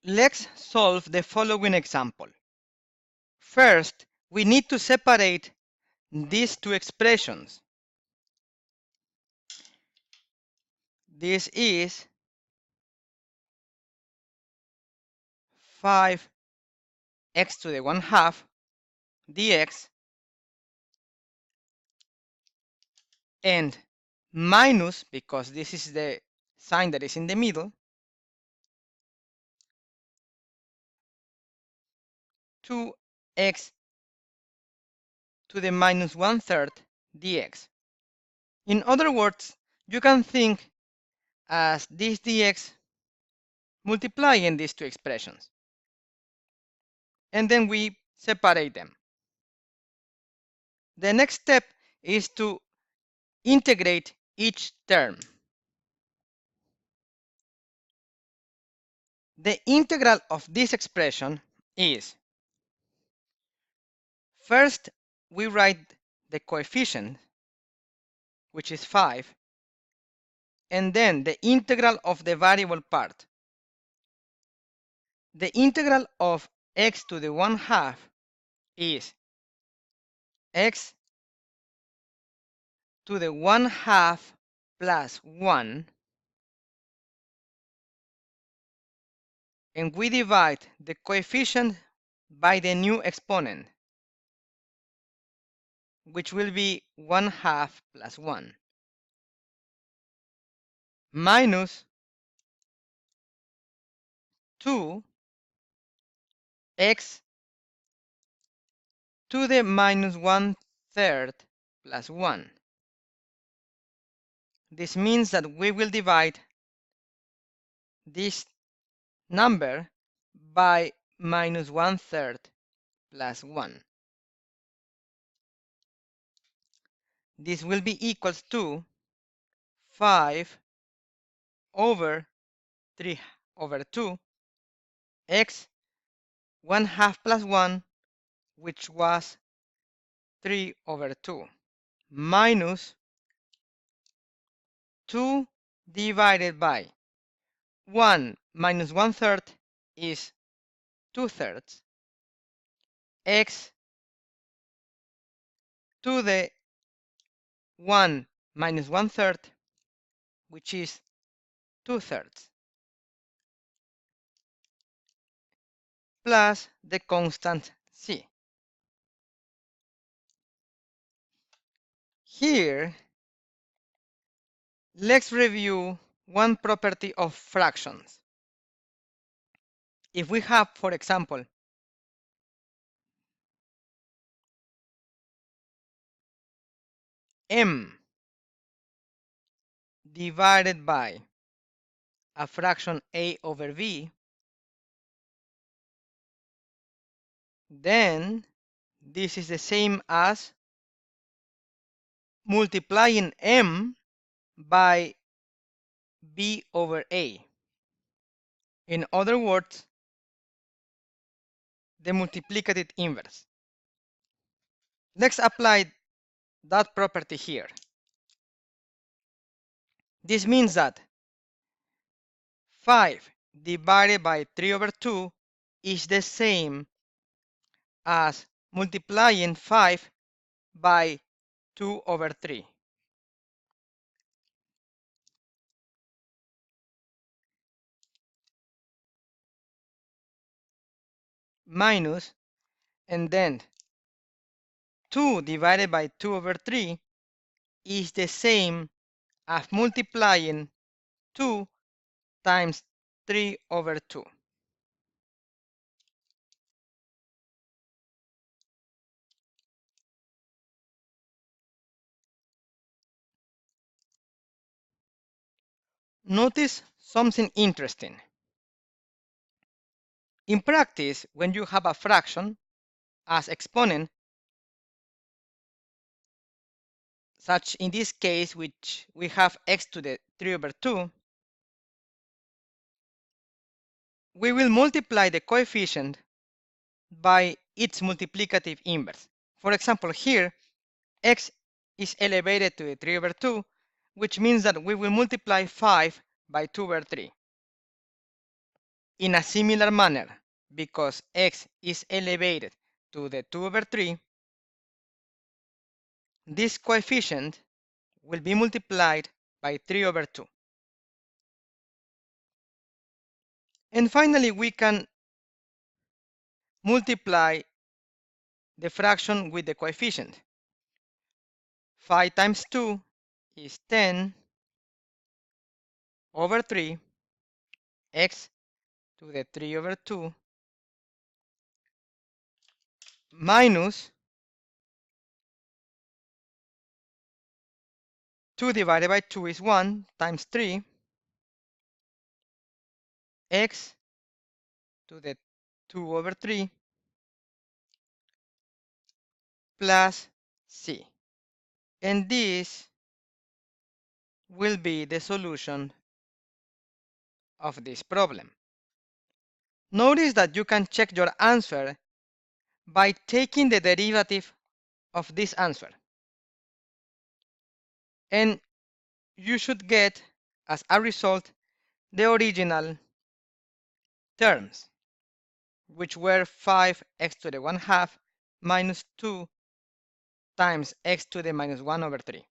Let's solve the following example. First, we need to separate these two expressions. This is 5x to the 1/2 dx and minus, because this is the sign that is in the middle, 2x to the minus 1/3 dx. In other words, you can think as this dx multiplying these two expressions. And then we separate them. The next step is to integrate each term. The integral of this expression is, first we write the coefficient, which is 5, and then the integral of the variable part. The integral of x to the 1/2 is x to the 1/2 plus 1, and we divide the coefficient by the new exponent, which will be 1/2 plus 1, minus 2x to the minus 1/3 plus 1. This means that we will divide this number by minus 1/3 plus 1. This will be equals to 5 over 3 over 2 x 1/2 plus 1, which was 3 over 2, minus 2 divided by 1 minus 1/3 is 2/3, x to the 1 minus 1/3, which is 2/3, plus the constant c. Here, let's review one property of fractions. If we have, for example, m divided by a fraction a over b, then this is the same as multiplying m by b over a. In other words, the multiplicative inverse. Let's apply that property here. This means that 5 divided by 3 over 2 is the same as multiplying 5 by 2 over 3. Minus, and then 2 divided by 2 over 3 is the same as multiplying 2 times 3 over 2. Notice something interesting. In practice, when you have a fraction as exponent, such in this case, which we have x to the 3 over 2, we will multiply the coefficient by its multiplicative inverse. For example, here, x is elevated to the 3 over 2, which means that we will multiply 5 by 2 over 3. In a similar manner, because x is elevated to the 2/3, this coefficient will be multiplied by 3/2. And finally, we can multiply the fraction with the coefficient. 5 times 2 is 10/3 x to the 3/2 minus 2 divided by 2 is 1 times 3 x to the 2/3 plus c. And this will be the solution of this problem. Notice that you can check your answer by taking the derivative of this answer. And you should get, as a result, the original terms, which were 5x to the 1/2 minus 2 times x to the minus 1/3.